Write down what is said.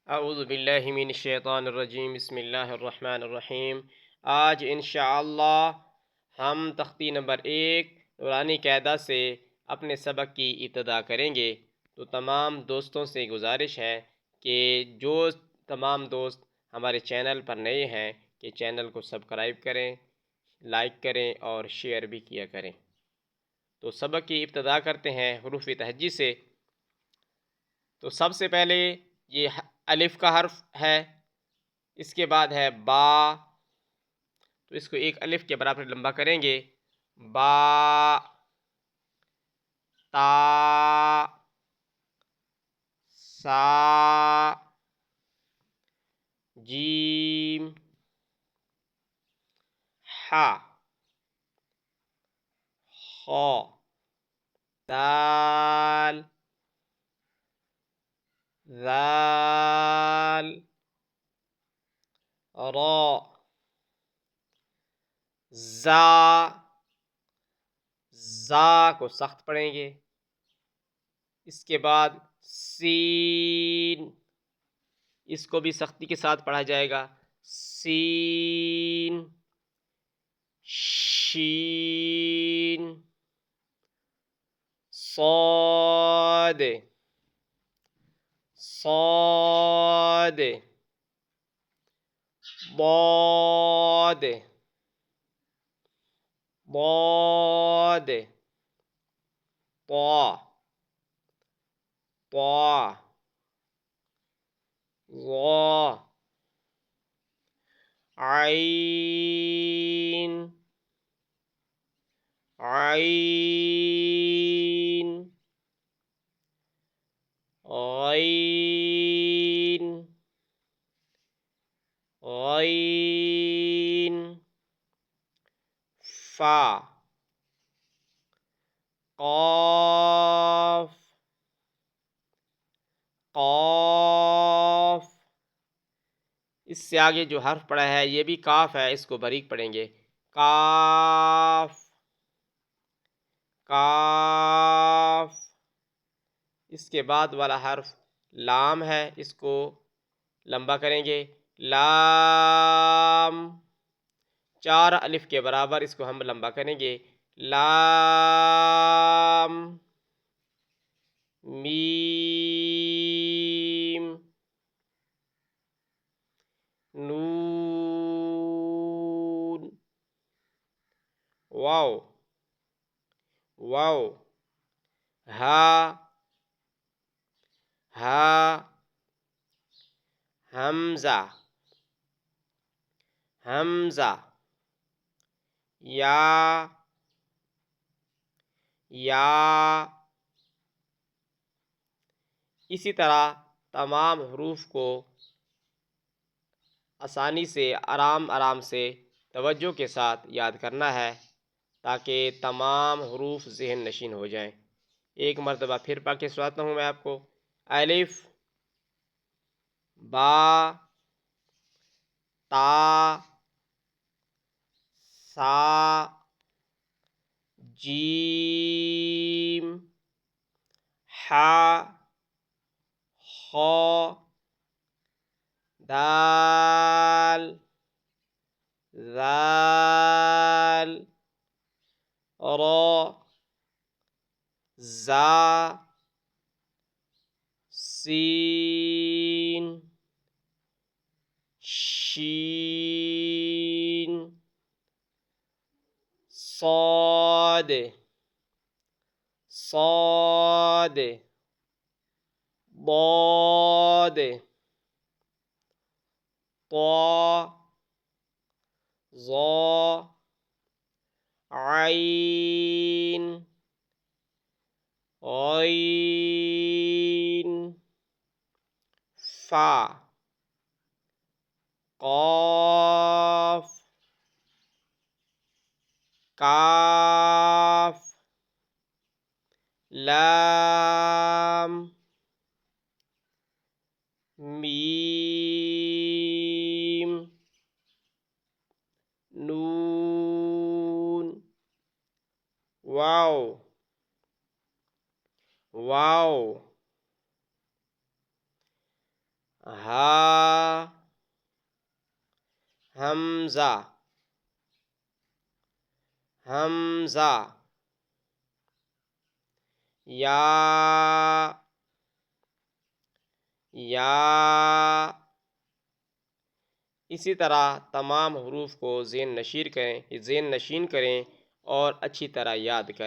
अऊज़ु बिल्लाहि मिनश शैतानिर रजीम बिस्मिल्लाहिर्रहमानिर रहीम। आज इंशाअल्लाह हम तख्ती नंबर 1 नूरानी कायदा से अपने सबक की इब्तिदा करेंगे। तो तमाम दोस्तों से गुजारिश है कि जो तमाम दोस्त हमारे चैनल पर नए हैं कि चैनल को सब्सक्राइब करें, लाइक करें और शेयर भी किया करें। तो सबक की इब्तिदा करते हैं हुरूफ तहज्जी से। तो सबसे पहले ये अलिफ का हर्फ है, इसके बाद है बा। तो इसको एक अलिफ के बराबर लंबा करेंगे। बा, ता, सा, जीम, हा, खा, दाल, ज़ाल, रा, ज़ा। ज़ा को सख्त पढ़ेंगे। इसके बाद सीन, इसको भी सख्ती के साथ पढ़ा जाएगा। सीन, शीन, साद, साद, बाद, बाद, ता, ता, ज़ा, आइन, आइन, गैन, गैन, फा, क़ाफ, क़ाफ। इससे आगे जो हर्फ पड़ा है ये भी काफ है, इसको बारीक पढ़ेंगे। काफ, काफ। इसके बाद वाला हर्फ लाम है, इसको लंबा करेंगे। लाम, 4 अलिफ के बराबर इसको हम लंबा करेंगे। लाम, मीम, नून, वाव, वाव, हा, हा, हमजा, हमजा, या, या। इसी तरह तमाम हरूफ को आसानी से आराम आराम से तवज्जो के साथ याद करना है ताकि तमाम हरूफ ज़हन नशीन हो जाएं। एक मरतबा फिर पढ़ के सुनाता हूँ मैं आपको। अलिफ, बा, ता, सा, जीम, हा, खा, दाल, ज़ाल, रा, ज़ा, सीन, शीन, साद, साद, बाद, ता, ज़ा, आइन, गैन, फा, क़ाफ, काफ, लाम, मीम, नून, वाव, वाव, हा हमज़ा हमज़ा, या या। इसी तरह तमाम हरूफ को ज़ेन नशीन करें और अच्छी तरह याद करें।